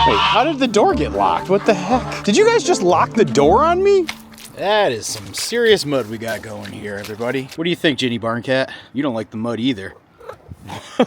Wait, how did the door get locked? What the heck? Did you guys just lock the door on me? That is some serious mud we got going here, everybody. What do you think, Ginny Barncat? You don't like the mud either.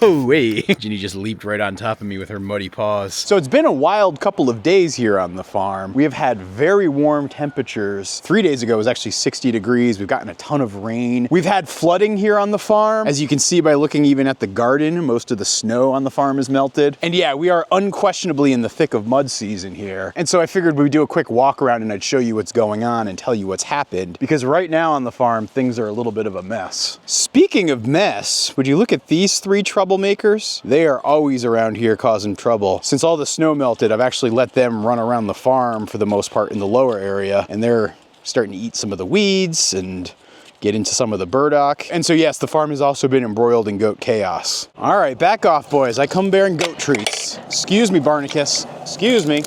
Oh, wait. Ginny just leaped right on top of me with her muddy paws. So it's been a wild couple of days here on the farm. We have had very warm temperatures. 3 days ago it was actually 60 degrees. We've gotten a ton of rain. We've had flooding here on the farm. As you can see by looking even at the garden, most of the snow on the farm is melted. And yeah, we are unquestionably in the thick of mud season here. And so I figured we'd do a quick walk around and I'd show you what's going on and tell you what's happened. Because right now on the farm, things are a little bit of a mess. Speaking of mess, would you look at these three troublemakers? They are always around here causing trouble. Since all the snow melted, I've actually let them run around the farm for the most part in the lower area, and they're starting to eat some of the weeds and get into some of the burdock. And so yes, the farm has also been embroiled in goat chaos. All right, back off, boys. I come bearing goat treats. Excuse me, Barnacus. Excuse me.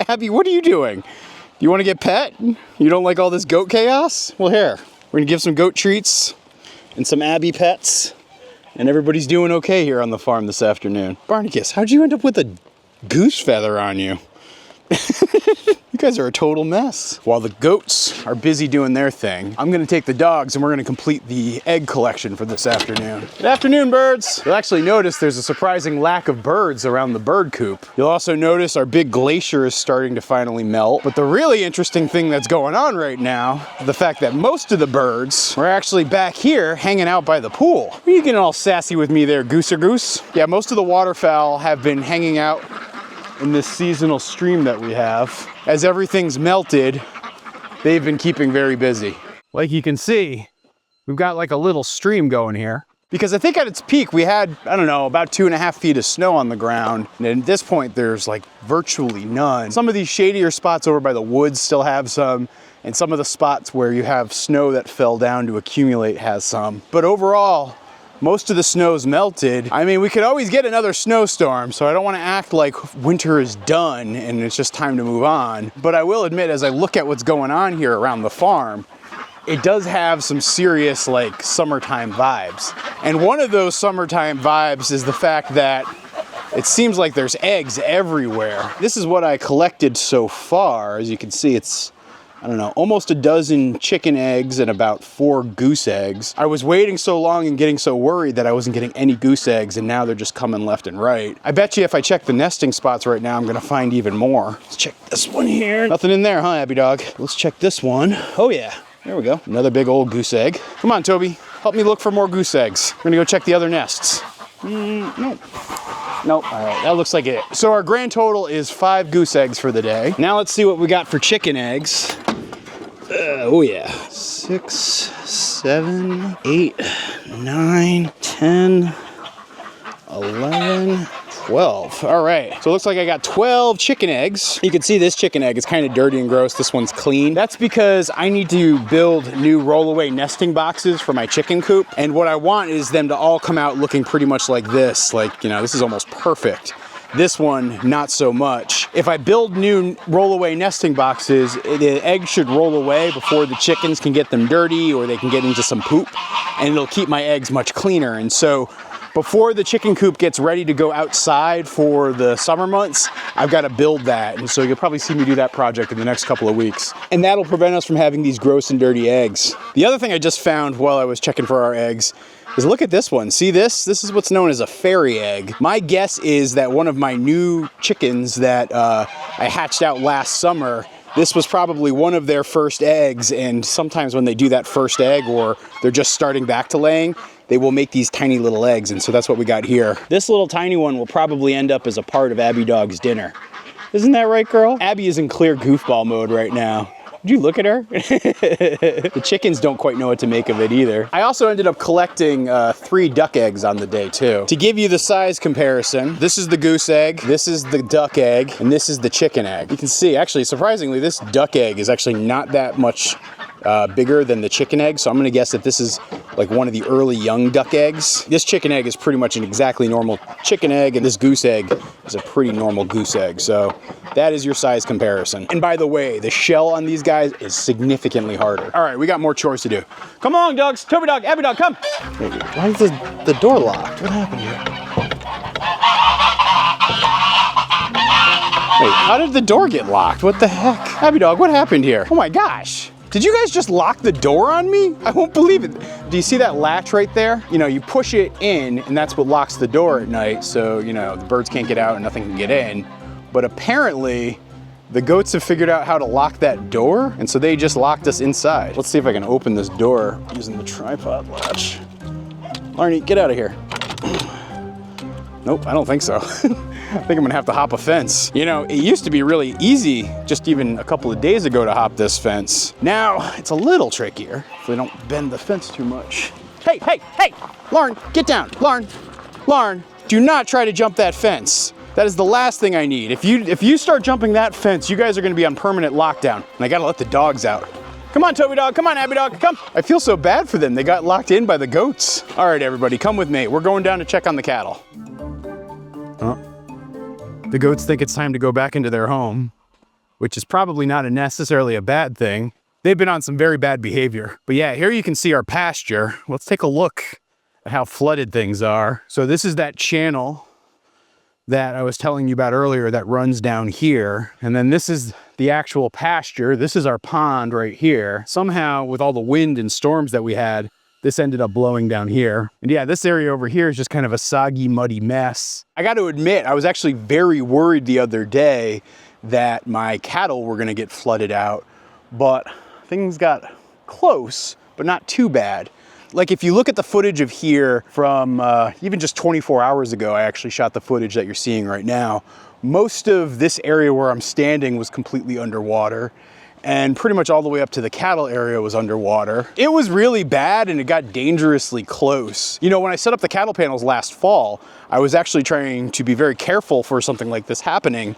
Abby, what are you doing? You want to get pet? You don't like all this goat chaos? Well, here, we're gonna give some goat treats and some Abby pets, and everybody's doing okay here on the farm this afternoon. Barnacus, how'd you end up with a goose feather on you? You guys are a total mess. While the goats are busy doing their thing, I'm gonna take the dogs and we're gonna complete the egg collection for this afternoon. Good afternoon, birds. You'll actually notice there's a surprising lack of birds around the bird coop. You'll also notice our big glacier is starting to finally melt. But the really interesting thing that's going on right now, the fact that most of the birds are actually back here hanging out by the pool. Are you getting all sassy with me there, Goose or Goose? Yeah, most of the waterfowl have been hanging out in this seasonal stream that we have. As everything's melted, they've been keeping very busy. Like you can see, we've got like a little stream going here. Because I think at its peak, we had, I don't know, about 2.5 feet of snow on the ground. And at this point, there's like virtually none. Some of these shadier spots over by the woods still have some, and some of the spots where you have snow that fell down to accumulate has some. But overall, most of the snow's melted. I mean, we could always get another snowstorm, so I don't want to act like winter is done and it's just time to move on. But I will admit, as I look at what's going on here around the farm, it does have some serious like summertime vibes. And one of those summertime vibes is the fact that it seems like there's eggs everywhere. This is what I collected so far. As you can see, it's, I don't know, almost a dozen chicken eggs and about 4 goose eggs. I was waiting so long and getting so worried that I wasn't getting any goose eggs, and now they're just coming left and right. I bet you if I check the nesting spots right now, I'm gonna find even more. Let's check this one here. Nothing in there, huh, Abby dog? Let's check this one. Oh yeah, there we go. Another big old goose egg. Come on, Toby, help me look for more goose eggs. We're gonna go check the other nests. Nope. Nope, all right, that looks like it. So our grand total is 5 goose eggs for the day. Now let's see what we got for chicken eggs. Oh yeah. 6, 7, 8, 9, 10, 11, 12. All right, so it looks like I got 12 chicken eggs. You can see this chicken egg is kind of dirty and gross. This one's clean. That's because I need to build new rollaway nesting boxes for my chicken coop. And what I want is them to all come out looking pretty much like this. Like, you know, this is almost perfect. This one, not so much. If I build new rollaway nesting boxes, the eggs should roll away before the chickens can get them dirty or they can get into some poop, and it'll keep my eggs much cleaner. And so before the chicken coop gets ready to go outside for the summer months, I've got to build that. And so you'll probably see me do that project in the next couple of weeks. And that'll prevent us from having these gross and dirty eggs. The other thing I just found while I was checking for our eggs is look at this one. See this? This is what's known as a fairy egg. My guess is that one of my new chickens that I hatched out last summer, this was probably one of their first eggs, and sometimes when they do that first egg or they're just starting back to laying, they will make these tiny little eggs, and so that's what we got here. This little tiny one will probably end up as a part of Abby Dog's dinner. Isn't that right, girl? Abby is in clear goofball mode right now. Did you look at her? The chickens don't quite know what to make of it either. I also ended up collecting 3 duck eggs on the day too. To give you the size comparison, this is the goose egg, this is the duck egg, and this is the chicken egg. You can see, actually, surprisingly, this duck egg is actually not that much bigger than the chicken egg, so I'm gonna guess that this is like one of the early young duck eggs. This chicken egg is pretty much an exactly normal chicken egg, and this goose egg is a pretty normal goose egg. So that is your size comparison. And by the way, the shell on these guys is significantly harder. All right, we got more chores to do. Come along, dogs. Toby dog, Abby dog, come. Wait, why is the door locked? What happened here? Wait, how did the door get locked? What the heck? Abby dog, what happened here? Oh my gosh. Did you guys just lock the door on me? I won't believe it. Do you see that latch right there? You know, you push it in and that's what locks the door at night. So, you know, the birds can't get out and nothing can get in. But apparently the goats have figured out how to lock that door. And so they just locked us inside. Let's see if I can open this door using the tripod latch. Arnie, get out of here. Nope, I don't think so. I think I'm gonna have to hop a fence. You know, it used to be really easy just even a couple of days ago to hop this fence. Now, it's a little trickier if we don't bend the fence too much. Hey, hey, hey! Lauren, get down. Lauren, do not try to jump that fence. That is the last thing I need. If you start jumping that fence, you guys are gonna be on permanent lockdown. And I gotta let the dogs out. Come on, Toby dog, come on, Abby dog, come. I feel so bad for them. They got locked in by the goats. All right, everybody, come with me. We're going down to check on the cattle. Oh. The goats think it's time to go back into their home, which is probably not necessarily a bad thing. They've been on some very bad behavior. But yeah, here you can see our pasture. Let's take a look at how flooded things are. So this is that channel that I was telling you about earlier that runs down here. And then this is the actual pasture. This is our pond right here. Somehow, with all the wind and storms that we had, this ended up blowing down here. And yeah, this area over here is just kind of a soggy, muddy mess. I got to admit, I was actually very worried the other day that my cattle were gonna get flooded out, but things got close, but not too bad. Like if you look at the footage of here from even just 24 hours ago, I actually shot the footage that you're seeing right now. Most of this area where I'm standing was completely underwater. And pretty much all the way up to the cattle area was underwater. It was really bad and it got dangerously close. You know, when I set up the cattle panels last fall, I was actually trying to be very careful for something like this happening.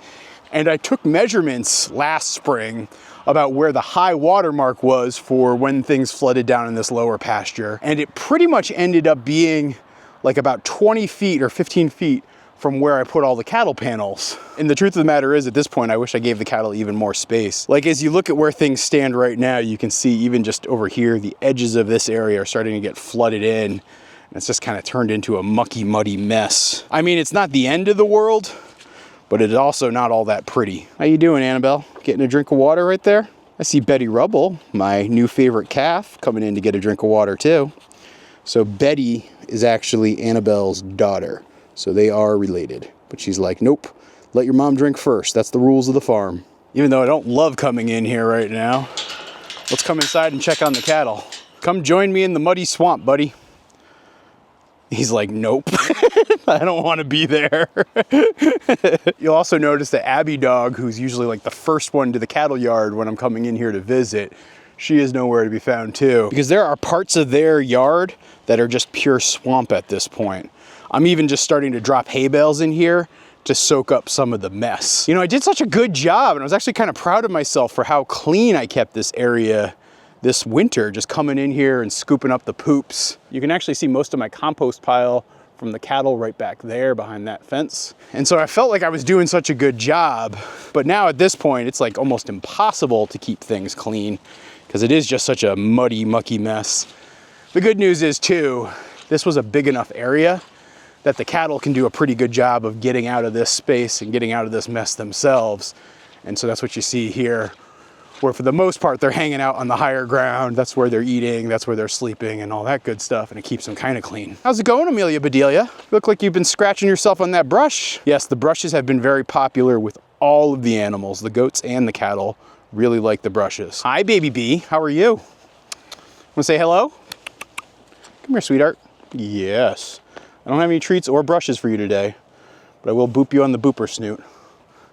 And I took measurements last spring about where the high water mark was for when things flooded down in this lower pasture. And it pretty much ended up being like about 20 feet or 15 feet from where I put all the cattle panels. And the truth of the matter is, at this point, I wish I gave the cattle even more space. Like as you look at where things stand right now, you can see even just over here, the edges of this area are starting to get flooded in. And it's just kind of turned into a mucky, muddy mess. I mean, it's not the end of the world, but it's also not all that pretty. How you doing, Annabelle? Getting a drink of water right there? I see Betty Rubble, my new favorite calf, coming in to get a drink of water too. So Betty is actually Annabelle's daughter. So they are related, but she's like, nope, let your mom drink first. That's the rules of the farm. Even though I don't love coming in here right now, let's come inside and check on the cattle. Come join me in the muddy swamp, buddy. He's like, nope, I don't want to be there. You'll also notice that Abby dog, who's usually like the first one to the cattle yard when I'm coming in here to visit, she is nowhere to be found too. Because there are parts of their yard that are just pure swamp at this point. I'm even just starting to drop hay bales in here to soak up some of the mess. You know, I did such a good job and I was actually kind of proud of myself for how clean I kept this area this winter, just coming in here and scooping up the poops. You can actually see most of my compost pile from the cattle right back there behind that fence. And so I felt like I was doing such a good job, but now at this point, it's like almost impossible to keep things clean because it is just such a muddy, mucky mess. The good news is too, this was a big enough area that the cattle can do a pretty good job of getting out of this space and getting out of this mess themselves. And so that's what you see here, where for the most part, they're hanging out on the higher ground. That's where they're eating, that's where they're sleeping and all that good stuff, and it keeps them kind of clean. How's it going, Amelia Bedelia? You look like you've been scratching yourself on that brush. Yes, the brushes have been very popular with all of the animals. The goats and the cattle really like the brushes. Hi, baby bee, how are you? Wanna say hello? Come here, sweetheart. Yes. I don't have any treats or brushes for you today, but I will boop you on the booper snoot.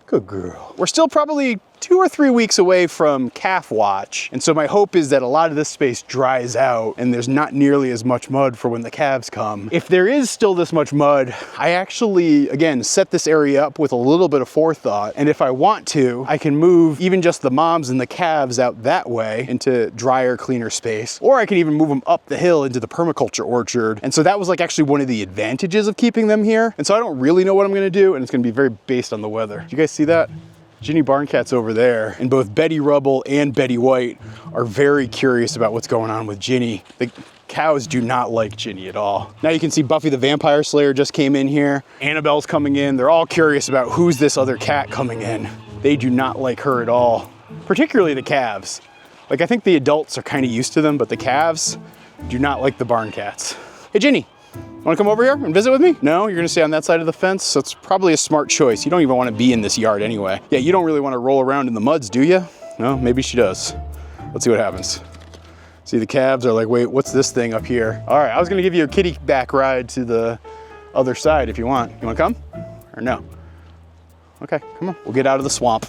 Good girl. We're still probably 2 or 3 weeks away from calf watch. And so my hope is that a lot of this space dries out and there's not nearly as much mud for when the calves come. If there is still this much mud, I actually, again, set this area up with a little bit of forethought. And if I want to, I can move even just the moms and the calves out that way into drier, cleaner space. Or I can even move them up the hill into the permaculture orchard. And so that was like actually one of the advantages of keeping them here. And so I don't really know what I'm gonna do, and it's gonna be very based on the weather. Do you guys see that? Ginny Barncat's over there, and both Betty Rubble and Betty White are very curious about what's going on with Ginny. The Cows do not like Ginny at all. Now you can see Buffy the Vampire Slayer just came in here. Annabelle's coming in. They're all curious about who's this other cat coming in. They do not like her at all, particularly the calves. Like, I think the adults are kind of used to them, but the calves do not like the barn cats. Hey, Ginny, wanna come over here and visit with me? No, you're gonna stay on that side of the fence? So it's probably a smart choice. You don't even wanna be in this yard anyway. Yeah, you don't really wanna roll around in the muds, do you? No, maybe she does. Let's see what happens. See, the calves are like, wait, what's this thing up here? All right, I was gonna give you a kitty back ride to the other side if you want. You wanna come or no? Okay, come on, we'll get out of the swamp.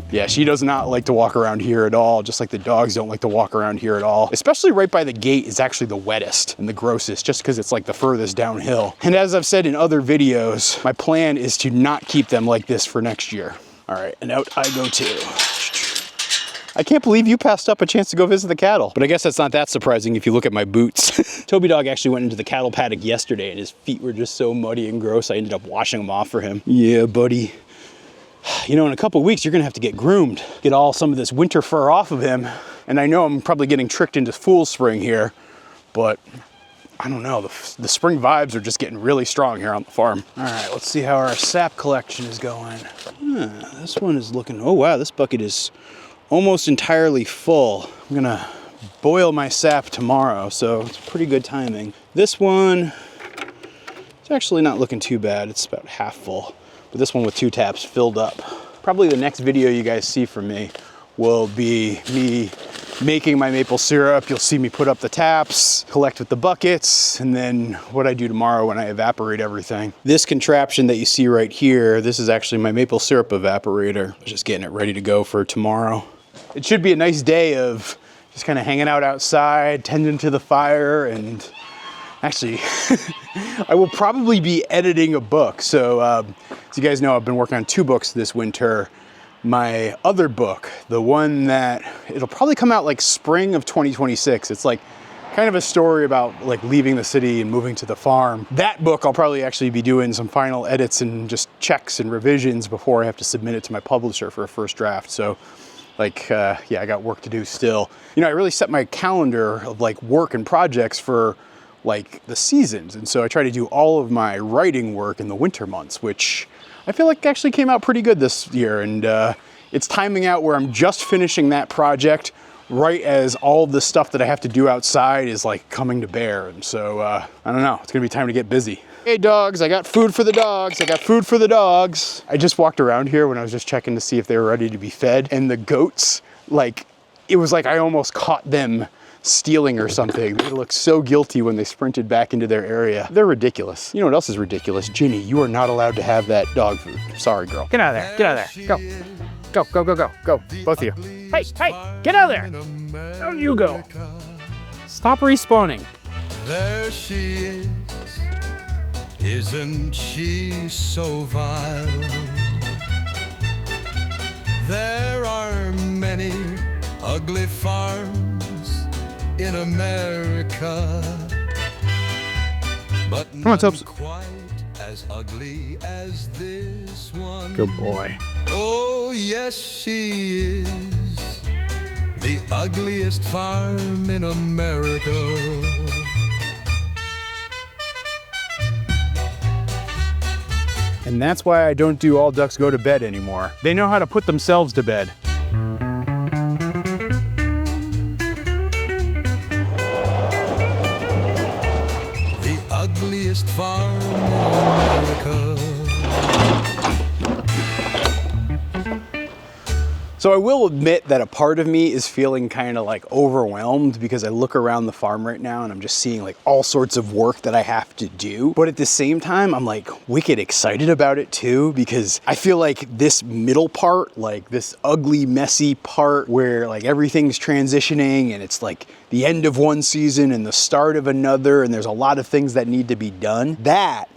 Yeah, she does not like to walk around here at all, just like the dogs don't like to walk around here at all. Especially right by the gate is actually the wettest and the grossest, just because it's like the furthest downhill. And as I've said in other videos, my plan is to not keep them like this for next year. All right, and out I go too. I can't believe you passed up a chance to go visit the cattle. But I guess that's not that surprising if you look at my boots. Toby Dog actually went into the cattle paddock yesterday and his feet were just so muddy and gross, I ended up washing them off for him. Yeah, buddy. You know, in a couple of weeks, you're gonna have to get groomed, get all some of this winter fur off of him. And I know I'm probably getting tricked into full spring here, but I don't know, the spring vibes are just getting really strong here on the farm. All right, let's see how our sap collection is going. This one is looking, oh wow, this bucket is almost entirely full. I'm gonna boil my sap tomorrow, so it's pretty good timing. This one, it's actually not looking too bad. It's about half full. But this one with 2 taps filled up. Probably the next video you guys see from me will be me making my maple syrup. You'll see me put up the taps, collect with the buckets, and then what I do tomorrow when I evaporate everything. This contraption that you see right here, this is actually my maple syrup evaporator. Just getting it ready to go for tomorrow. It should be a nice day of just kind of hanging out outside, tending to the fire, and actually, I will probably be editing a book. So, as you guys know, I've been working on 2 books this winter. My other book, the one that, it'll probably come out like spring of 2026. It's like kind of a story about like leaving the city and moving to the farm. That book, I'll probably actually be doing some final edits and just checks and revisions before I have to submit it to my publisher for a first draft. So, like, yeah, I got work to do still. You know, I really set my calendar of like work and projects for like the seasons. And so I try to do all of my writing work in the winter months, which I feel like actually came out pretty good this year. And it's timing out where I'm just finishing that project right as all of the stuff that I have to do outside is like coming to bear. And so, I don't know, it's gonna be time to get busy. Hey dogs, I got food for the dogs. I got food for the dogs. I just walked around here when I was just checking to see if they were ready to be fed. And the goats, like, it was like I almost caught them stealing or something. They looked so guilty when they sprinted back into their area. They're ridiculous. You know what else is ridiculous? Ginny, you are not allowed to have that dog food. Sorry, girl. Get out of there. Get out of there. Go. Go, go, go, go. Go. Both of you. Hey, hey, get out of there. Down you go. Stop respawning. There she is. Isn't she so vile? There are many ugly farms in America, but none quite as ugly as this one. Good boy. Oh yes, she is the ugliest farm in America. And that's why I don't do all ducks go to bed anymore. They know how to put themselves to bed. The ugliest farm in America. So I will admit that a part of me is feeling kind of like overwhelmed because I look around the farm right now and I'm just seeing like all sorts of work that I have to do. But at the same time, I'm like wicked excited about it too, because I feel like this middle part, like this ugly, messy part where like everything's transitioning and it's like the end of one season and the start of another, and there's a lot of things that need to be done. That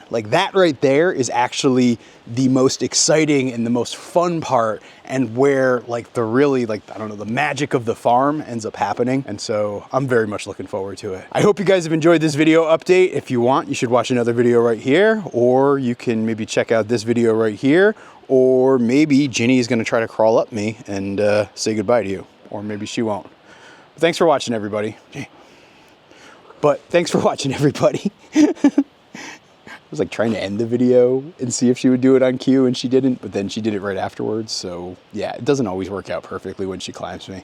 right there is actually the most exciting and the most fun part, and where like the really, like, I don't know, the magic of the farm ends up happening. And so I'm very much looking forward to it. I hope you guys have enjoyed this video update. If you want, you should watch another video right here, or you can maybe check out this video right here, or maybe Ginny is gonna try to crawl up me and say goodbye to you, or maybe she won't. But thanks for watching, everybody. But thanks for watching, everybody. I was like trying to end the video and see if she would do it on cue, and she didn't, but then she did it right afterwards. So yeah, it doesn't always work out perfectly when she climbs me.